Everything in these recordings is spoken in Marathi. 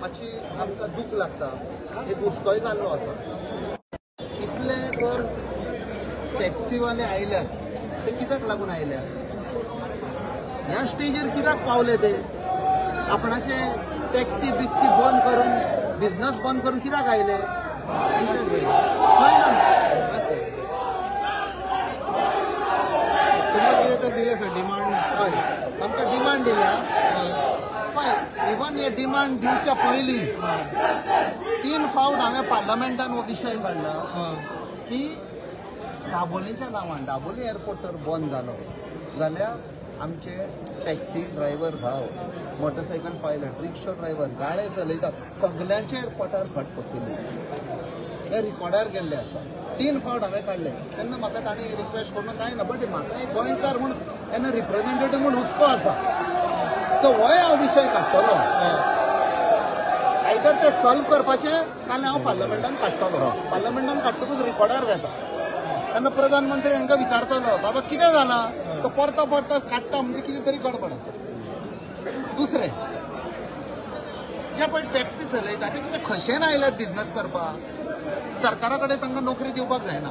मातशी आमकां दूख लागता, एक हुस्कोय जाल्लो आसा. इतले जर टॅक्सीवाले आयल्यात ते कित्याक लागून आयल्यात? ह्या स्टेजीर कित्याक पावले ते? आपणाचे टॅक्सी बिक्सी बंद करून बिझनेस बंद करून कित्याक आयले? डिमांड आमकां डिमांड दिल्या. पळय, इवन हे डिमांड दिवच्या पयलीं 3 फावट हांवें पार्लमेंटान हो विशय काडला की दाबोलीच्या नांवान दाबोली एअरपोर्ट तर बंद जालो जाल्यार आमचे टॅक्सी ड्रायव्हर भाव, मोटरसायकल पायलट, रिक्षा ड्रायव्हर, गाडे चलयता सगळ्यांचे एअरपोर्टार फट पडटली. हे रिकॉर्डार गेल्ले आसा. 3 फावट हांवें काडले. तेन्ना म्हाका ताणें रिक्वेस्ट करून कांय ना, बट म्हाका एक गोंयकार म्हूण तेन्ना रिप्रेझेंटेटीव म्हूण हुस्को आसा. सो हो हांव विशय काडटलो. आयदर ते सॉल्व करपाचें नाल्यार हांव पार्लमेंटान काडटलो. पार्लमेंटान काडटकूच रिकॉर्डार घेता. तेन्ना प्रधानमंत्री हांकां विचारतलो, बाबा कितें जालां? तो परतो परतो काडटा म्हणजे कितें तरी गडबड आसा. दुसरें, जे पळय टॅक्सी चलयता ते कितें खशेन आयल्यात बिझनेस करपाक? सरकारा कडेन तांकां नोकरी दिवपाक जायना.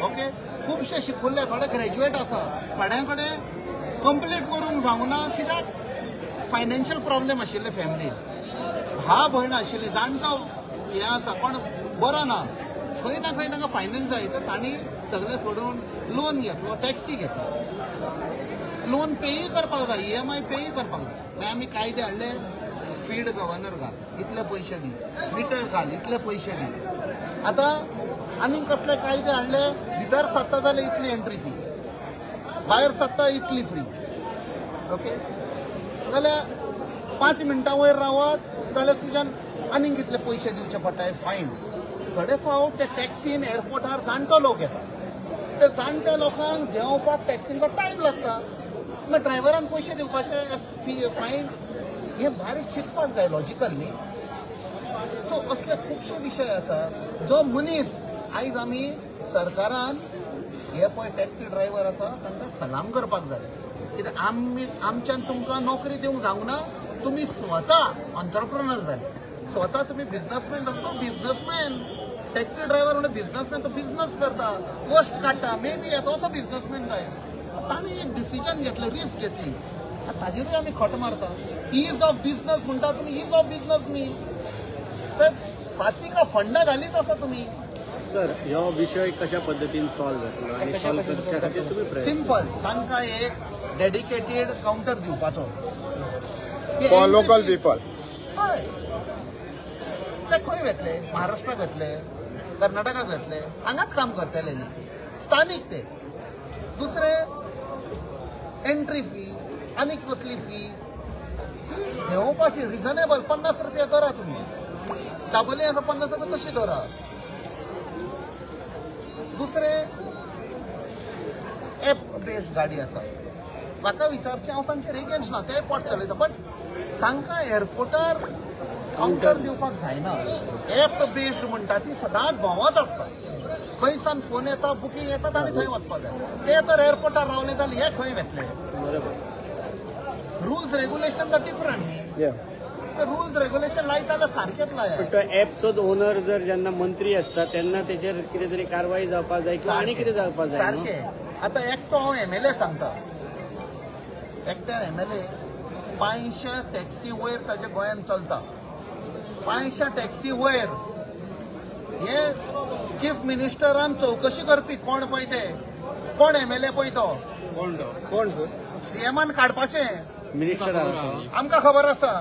ओके, खुबशे शिकुल्ले, थोडे ग्रॅज्युएट आसा, थोड्यां कडेन कंप्लीट करूंक जावना. कित्याक? फायनान्शियल प्रॉब्लेम आशिल्ले फॅमिलीन. भाव भयण आशिल्ली, जाणटो हे आसा, कोण बरो ना, खंय ना खंय तांकां फायनान्स जाय. तर तांणी सगळें सोडून लोन घेतलो, टॅक्सी घेतलो. लोन पेय करपाक जाय, EMI पेय करपाक जाय. मागीर आमी कायदे हाडले, स्पीड गव्हर्नर घाल, इतले पयशे दी, मिटर घाल, इतले पयशे दी. आतां आनीक कसले कायदे हाडले, भितर सरता जाल्यार इतली एंट्री फी, भायर सरता इतली फ्री. ओके, जाल्यार 5 मिनटां वयर रावत जाल्यार तुज्यान आनीक कितले पयशे दिवचे पडटाय, फायन. थोडे फावट ते टॅक्सीन एअरपोर्टार जाणटो लोक येता. ते जाणट्या लोकांक देंवपाक टॅक्सींक टायम लागता. मागीर ड्रायव्हरान पयशे दिवपाचे, फायन. हे बारीक चिंतपाक जाय, लॉजिकल न्ही. सो असले खुबशे विशय आसा जो मनीस आयज आमी सरकारान हे पळय टॅक्सी ड्रायव्हर आसा तांकां सलाम करपाक जाय. कित्याक आमच्यान तुमकां नोकरी दिवंक जावना. तुमी स्वता एंटरप्रेन्योर जाले, स्वता तुमी बिझनेसमॅन जाता. बिझनेसमॅन टॅक्सी ड्रायव्हर म्हणजे बिझनेसमॅन, तो बिझनेस करता, कॉस्ट काडटा, मे बी येतो असो बिझनेसमॅन जाय. ताणें एक डिसिजन घेतलें, रिस्क घेतली, ताजेरूय आमी खोट मारता. इज ऑफ बिझनेस म्हणटा तुमी, इज ऑफ बिझनेस न्ही, तर फासी का फंडा घालीत आसा तुमी. सर, ह्यो विशय कशा पद्दतीन सॉल्व जातलो आनी सॉल्व करच्या खातीर तुमी सिंपल तांकां एक डेडिकेटेड काउंटर दिवपाचो फॉर लोकल पीपल. हय, ते खंय वेतले? महाराष्ट्राक वेतले, कर्नाटकाक वेतले, हांगाच काम करतले न्ही, स्थानीक ते. दुसरे, एंट्री फी आनीक कसली फी देंवपाची रिजनेबल 50 रुपया धरा तुमी. दाबोली आसा 50 रुपया तशी धरा. दुसरे, एप बेस्ड गाडी आसा. म्हाका विचारचें, हांव तांचेर एगेन्स्ट ना, ते पोट चलयता, बट तांकां एअरपोर्टार काउंटर दिवपाक जायना. एप बेस्ड म्हणटा ती सदांच भोंवत आसता. खंयसान फोन येता, बुकींग येता आनी थंय वचपाक जाय. ते तर एअरपोर्टार रावले जाल्यार हे खंय वेतले? रुल्स रेग्युलेशन तर डिफरंट न्ही. रुल्स रेग्युलेशन लायता जाल्यार सारकेच लाया. तो एपचो ओनर जर जेन्ना मंत्री आसता तेन्ना तेचेर कितें तरी कारवाई जावपाक जाय किंवा आनी कितें जावपाक जाय. सारके. आतां एकटो हांव MLA सांगता, एकट्या MLA 500 टॅक्सी वयर ताच्या गोंयांत चलता. 500 टॅक्सी वयर हे चीफ मिनिस्टरान चौकशी करपी कोण पळय ते, कोण MLA पळय तो, कोण CMान काडपाचें. मिनिस्टर आमकां खबर आसा,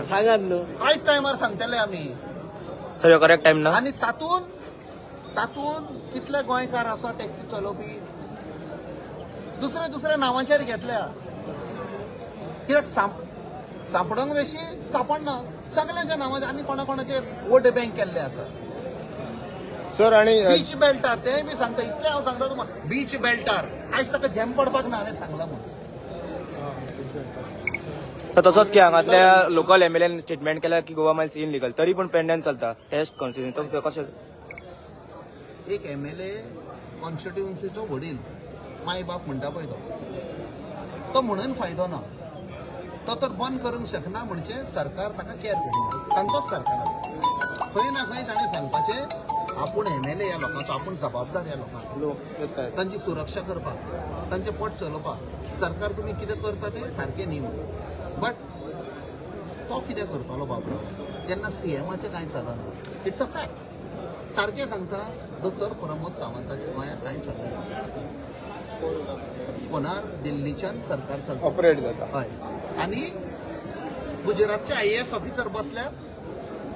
सांगात न्हू, रायट टायमार सांगतले आमी. सर ह्यो करेक्ट टायम ना. आनी तातून कितले गोंयकार आसा टॅक्सी चलोवपी दुसरे दुसऱ्या नांवांचेर घेतल्या. कित्याक सांपडोंक वेशी सांपडना, सगळ्यांच्या नांवांचेर आनी कोणाचे वोट बँक केल्ले आसा. सर आणि बीच बेल्टार ते मी सांगता, इतले हांव सांगता तुमकां, बीच बेल्टार आयज ताका झॅम पडपाक ना, हांवें सांगलां म्हणून. तसोच की हांगातल्या लोकल MLAन स्टेटमेंट केला की गोवा मायल्स इनलिगल, तरी पण पेंडेंट चलता टेस्ट कॉन्स्टिट्युएन्सी. कशें एक MLA कॉन्स्टिट्युएन्सीचो वडील माय बाप म्हणटा पळय तो म्हणून फायदो ना. तो तर बंद करूंक शकना म्हणजे सरकार ताका केअर करिना तांचोच सरकार आसा खंय ना खंय ताणें सांगपाचें आपूण MLA ह्या लोकांचो आपूण जबाबदार ह्या लोकांक लोक येतात तांची सुरक्षा करपाक तांचे पोट चलोवपाक सरकार तुमी कितें करता तें सारकें न्ही बट तो कितें करतलो बाबा जेन्ना CMाचें कांय चलना इट्स अ फॅक्ट सारकें सांगता दोतोर प्रमोद सावंताच्या गोंयांत कांय चलना फोनार दिल्लीच्यान सरकार चलता ऑपरेट जाता हय आनी गुजरातचे IAS ऑफिसर बसल्यात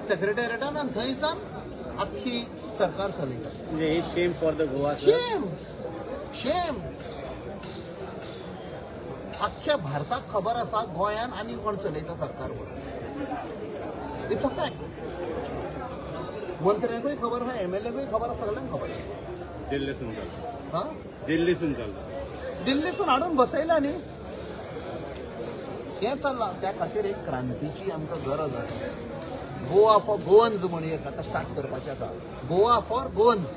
सेक्रेटेरियटान आनी थंयच्यान आख्खी सरकार चलयता म्हणजे हे शेम फॉर द गोवा शेम शेम अख्ख्या भारताक खबर आसा गोंयान आनी कोण चलयता सरकार इट्स अ फॅक्ट मंत्र्याकूय खबर आहा MLAकूय खबर आहा सगळ्यांक खबर आहा दिल्लीसून चालतं हा दिल्लीसून चालतं दिल्लीसून हाडून बसयला न्ही हें चल्लां त्या खातीर एक क्रांतीची आमकां गरज आसा गोवा फॉर गोवन्स म्हण एक आतां स्टार्ट करपाचें आसा गोवा फॉर गोवन्स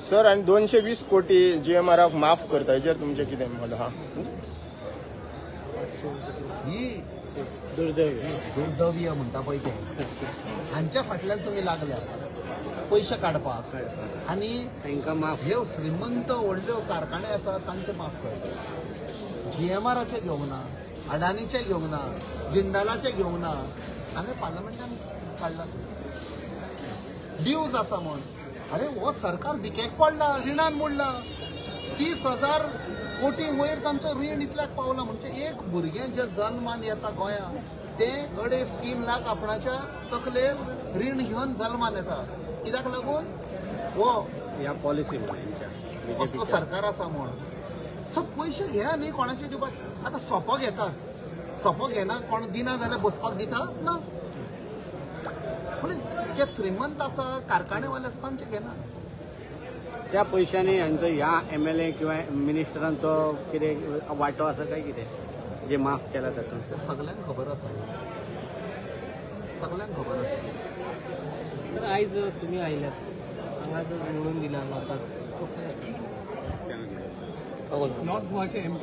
सर आणि 220 कोटी GMRक माफ करता हेजेर तुमचें कितें मत आहा ही दुर्दैवी दुर्दैवी म्हणटा पळय तें हांच्या फाटल्यान तुमी लागल्या पयशे काडपाक आनी तांकां माफ ह्यो श्रीमंत व्हडल्यो कारखाने आसा तांचे माफ करता GMRचे घेवंक ना अडानीचे घेवंक ना जिंदालाचे घेवंक ना हांवें पार्लमेंटान काडला ड्यूज आसा म्हण अरे हो सरकार भिकेक पडला रिणान मोडला 30,000 कोटी वयर तांचो रीण इतल्याक पावला म्हणजे एक भुरगें जे जल्मान येता गोंयांत ते 3.5 लाख आपणाच्या तकलेर रीण घेवन जल्मान येता कित्याक लागून हो ह्या पॉलिसी असलो सरकार आसा म्हण सो पयशे घेया न्ही कोणाचे दिवपाक आतां सोपो घेतात सोपो घेना कोण दिना जाल्यार बसपाक दिता ना जे श्रीमंत आसा कारखानेवाले आसा तांचे घेना त्या पयशांनी हांचो ह्या MLA किंवा मिनिस्टरांचो कितें वांटो आसा काय कितें जे माफ केला तातूंत ते सगळ्यांक खबर आसा सगळ्यांक खबर आसा सर आयज तुमी आयल्यात हांगा जर निवडून दिला लोकांक नॉर्थ गोवाचे MP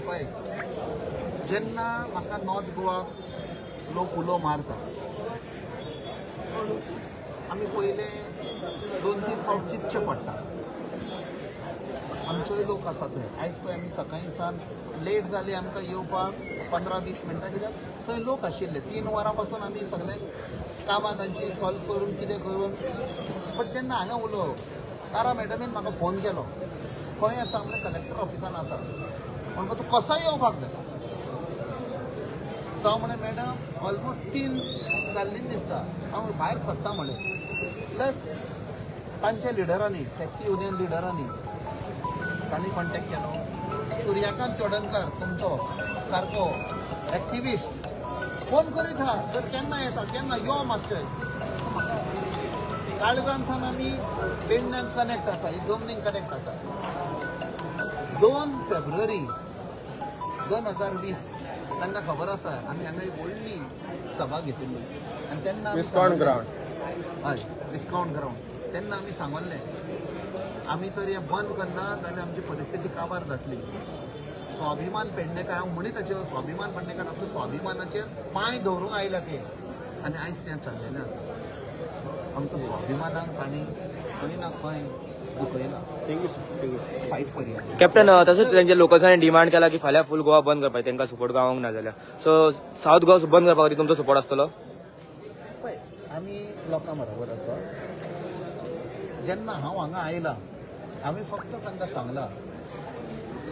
पळय जेन्ना म्हाका नॉर्थ गोवा लोक उलो मारता आमी पयले 2-3 फावट चिंतचें पडटा आमचोय लोक आसा थंय आयज पळय आमी सकाळीं सान लेट जाली आमकां येवपाक 15-20 मिनटां कित्याक थंय लोक आशिल्ले 3 वरां पासून आमी सगळे कामां तांची सॉल्व करून कितें करून बट जेन्ना हांगा उलोवप तारा मॅडमीन म्हाका फोन केलो खंय आसा म्हणलें कलेक्टर ऑफिसान आसा म्हणपाक तूं कसो येवपाक जाय जावं म्हणे मॅडम ऑलमोस्ट 3 जाल्लीं दिसता हांव भायर सरता म्हणे प्लस तांच्या लिडरांनी टॅक्सी युनियन लिडरांनी तांणी कॉन्टॅक्ट केलो सुर्याकांत चोडणकर तुमचो सारको एक्टिविस्ट फोन करीत आहा तर केन्ना येता केन्ना यो मातशें काळगांसान आमी पेडण्यान कनेक्ट आसा ही जमनीक कनेक्ट आसा 2 फेब्रुवारी 2020 तांकां खबर आसा आमी हांगा एक व्हडली सभा घेतिल्ली आनी तेन्ना डिस्काउंट ग्राउंड हय डिस्काउंट ग्राउंड तेन्ना आमी सांगल्लें आमी तर हें बंद करना जाल्यार आमची परिस्थिती काबार जातली स्वाभिमान पेडणेकर हांव म्हणीत ताचेर स्वाभिमान पेडणेकर आपल्या स्वाभिमानाचेर पांय दवरूंक आयला ते आनी आयज तें चल्लेलें आसा आमचो स्वाभिमानाक तांणी खंय ना खंय दुखयला थँक्यू फायट करया कॅप्टन तसंच त्यांच्या लोकल्सांनी डिमांड केला की फाल्यां फूल गोवा बंद करपाचें तांकां सपोर्ट गावोंक ना जाल्यार सो साऊथ गोवा बंद करपा खातीर तुमचो सपोर्ट आसतलो पळय आमी लोकां बरोबर आसा जेन्ना हांव हांगा आयला आमी फक्त तांकां सांगलां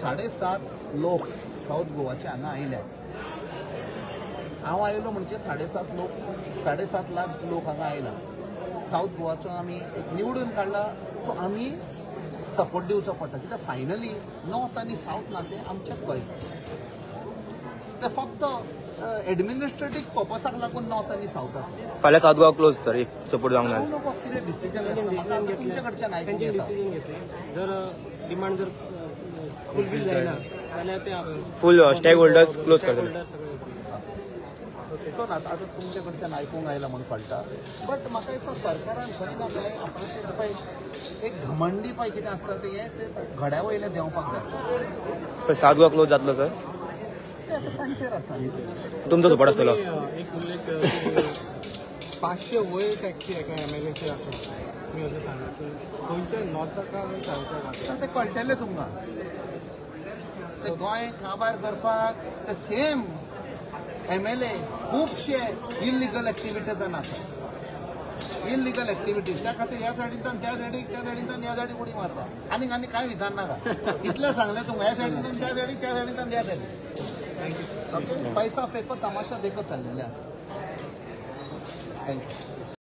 7.5 लोक साऊथ गोवाचे हांगा आयल्यात हांव आयलो म्हणजे 7.5 लाख लोक हांगा आयला साऊथ गोवाचो आमी निवडून काडला सो आमी सपोर्ट दिवचो पडटा कित्याक फायनली नॉर्थ आनी साऊथ ना ते आमचेच गोंय ते फक्त एडमिनिस्ट्रेटीव पर्पसाक लागून नॉर्थ आनी साऊथ आसा फाल्यां साऊथ गोवा क्लोज तर इफ सपोर्ट जावंक ना लोक कितें डिसिजन तुमचे कडच्यान आयकूंक येता डिसिजन घेतले जर डिमांड जर फुलफील जायना जाल्यार ते फूल स्टेक होल्डर्स क्लोज करतले सगळे सो ना आता तुमचे कडच्यान आयकूंक आयला म्हणून कळटा बट म्हाका दिसता सरकारान खंय ना खंय आपणाचेर पळय एक घमंडी पळय कितें आसता ते घड्या वयले देंवपाक जाय पण 7 गोवा क्लोज जातलो सर ते आतां तांचेर आसा तुमचो सपोर्ट आसतलो एक उल्लेख 500 वयर टॅक्सी एका MLA ची आसा तुम्ही असं सांगा खंयच्या नॉर्थाक काय सावथाक तर ते कळटलें तुमकां ते गोंय काबार करपाक ते सेम MLA खुबशे इलिगल एक्टिविटीजान आसा इलिगल एक्टिविटीज त्या खातीर ह्या सायडींतल्यान त्या सायडीक त्या सायडींतल्यान ह्या सायडीक उडी मारता आनी कांय विचारनाका इतलें सांगलें तुमकां ह्या सायडींतल्यान त्या सायडीक त्या सायडींतल्यान ह्या सायडीक पैसा फेको तमाशा देखत चाललेले आसा थँक्यू